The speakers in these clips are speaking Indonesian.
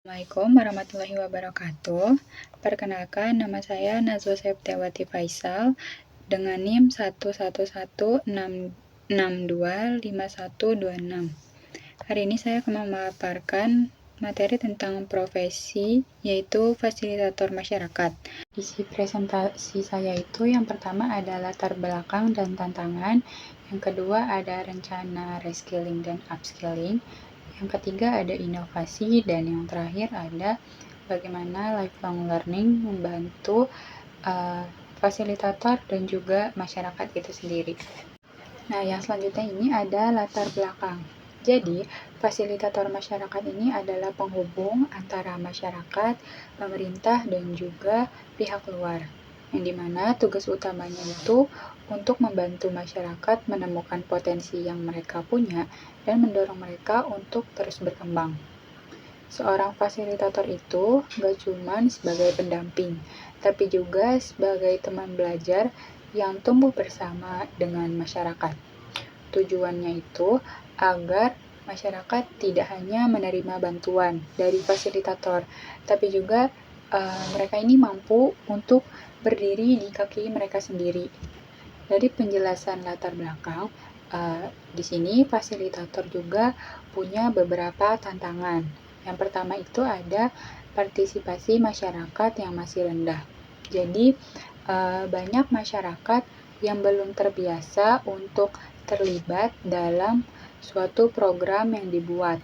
Assalamualaikum warahmatullahi wabarakatuh. Perkenalkan, nama saya Nazwa Septiawati Faisal dengan NIM 11166625126. Hari ini saya akan memaparkan materi tentang profesi, yaitu fasilitator masyarakat. Isi presentasi saya itu yang pertama ada latar belakang dan tantangan, yang kedua ada rencana reskilling dan upskilling, yang ketiga ada inovasi, dan yang terakhir ada bagaimana lifelong learning membantu fasilitator dan juga masyarakat itu sendiri. Nah, yang selanjutnya ini ada latar belakang. Jadi, fasilitator masyarakat ini adalah penghubung antara masyarakat, pemerintah, dan juga pihak luar. Yang dimana tugas utamanya itu untuk membantu masyarakat menemukan potensi yang mereka punya dan mendorong mereka untuk terus berkembang. Seorang fasilitator itu gak cuma sebagai pendamping, tapi juga sebagai teman belajar yang tumbuh bersama dengan masyarakat. Tujuannya itu agar masyarakat tidak hanya menerima bantuan dari fasilitator, tapi juga mereka ini mampu untuk berdiri di kaki mereka sendiri. Dari penjelasan latar belakang, di sini fasilitator juga punya beberapa tantangan. Yang pertama itu ada partisipasi masyarakat yang masih rendah. Jadi, banyak masyarakat yang belum terbiasa untuk terlibat dalam suatu program yang dibuat.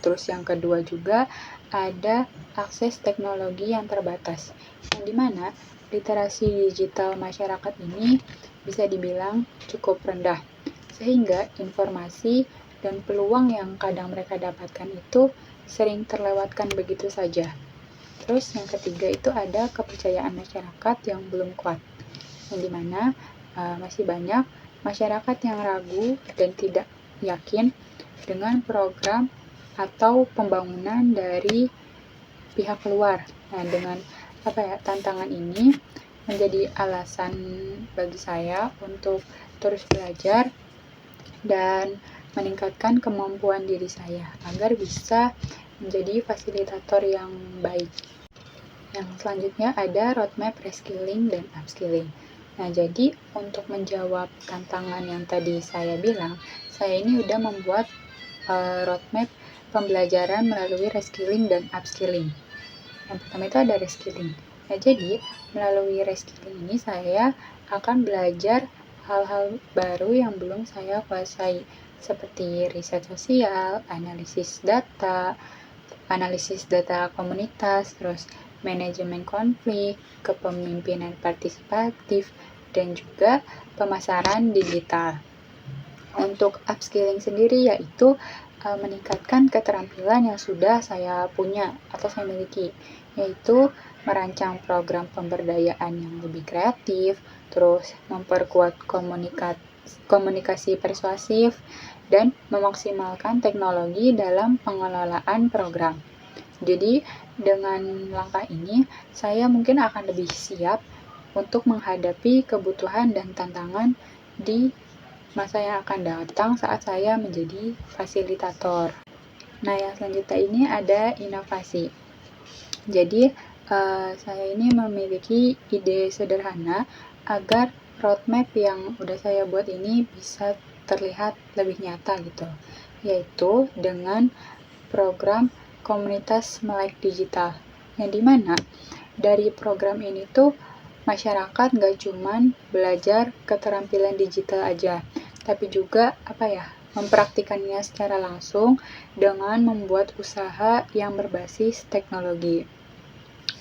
Terus yang kedua juga ada akses teknologi yang terbatas, yang dimana literasi digital masyarakat ini bisa dibilang cukup rendah, sehingga informasi dan peluang yang kadang mereka dapatkan itu sering terlewatkan begitu saja. Terus yang ketiga itu ada kepercayaan masyarakat yang belum kuat, yang dimana masih banyak masyarakat yang ragu dan tidak yakin dengan program atau pembangunan dari pihak luar. Nah, dengan tantangan ini menjadi alasan bagi saya untuk terus belajar dan meningkatkan kemampuan diri saya agar bisa menjadi fasilitator yang baik. Yang selanjutnya ada roadmap reskilling dan upskilling. Nah, jadi untuk menjawab tantangan yang tadi saya bilang, saya ini udah membuat roadmap pembelajaran melalui reskilling dan upskilling. Yang pertama itu ada reskilling. Nah, jadi melalui reskilling ini saya akan belajar hal-hal baru yang belum saya kuasai, seperti riset sosial, analisis data komunitas, terus manajemen konflik, kepemimpinan partisipatif, dan juga pemasaran digital. Untuk upskilling sendiri yaitu meningkatkan keterampilan yang sudah saya punya atau saya miliki, yaitu merancang program pemberdayaan yang lebih kreatif, terus memperkuat komunikasi persuasif, dan memaksimalkan teknologi dalam pengelolaan program. Jadi, dengan langkah ini, saya mungkin akan lebih siap untuk menghadapi kebutuhan dan tantangan di masa yang akan datang saat saya menjadi fasilitator. Nah, yang selanjutnya ini ada inovasi. Jadi, saya ini memiliki ide sederhana agar roadmap yang udah saya buat ini bisa terlihat lebih nyata gitu, yaitu dengan program komunitas Melek Digital, yang dimana dari program ini tuh masyarakat gak cuman belajar keterampilan digital aja, tapi juga mempraktikannya secara langsung dengan membuat usaha yang berbasis teknologi.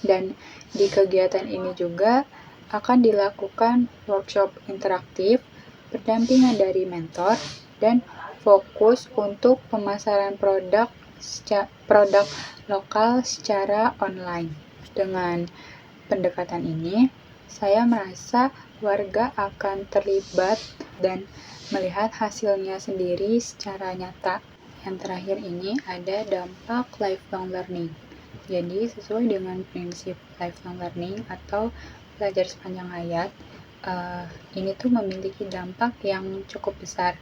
Dan di kegiatan ini juga akan dilakukan workshop interaktif, pendampingan dari mentor, dan fokus untuk pemasaran produk lokal secara online. Dengan pendekatan ini, saya merasa warga akan terlibat dan melihat hasilnya sendiri secara nyata. Yang terakhir ini ada dampak lifelong learning. Jadi, sesuai dengan prinsip lifelong learning atau belajar sepanjang hayat, ini tuh memiliki dampak yang cukup besar,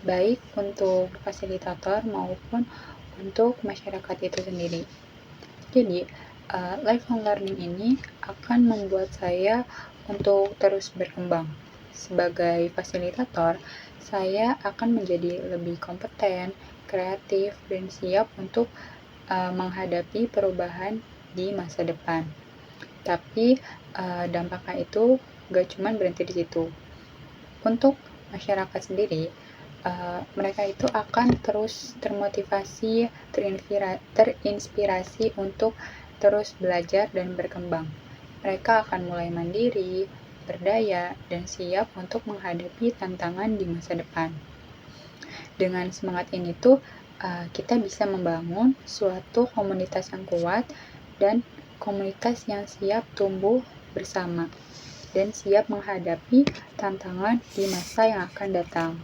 baik untuk fasilitator maupun untuk masyarakat itu sendiri. Jadi, lifelong learning ini akan membuat saya untuk terus berkembang. Sebagai fasilitator, saya akan menjadi lebih kompeten, kreatif, dan siap untuk menghadapi perubahan di masa depan. Tapi dampaknya itu gak cuma berhenti di situ. Untuk masyarakat sendiri, mereka itu akan terus termotivasi, terinspirasi untuk terus belajar dan berkembang. Mereka akan mulai mandiri, berdaya, dan siap untuk menghadapi tantangan di masa depan. Dengan semangat ini tuh, kita bisa membangun suatu komunitas yang kuat dan komunitas yang siap tumbuh bersama dan siap menghadapi tantangan di masa yang akan datang.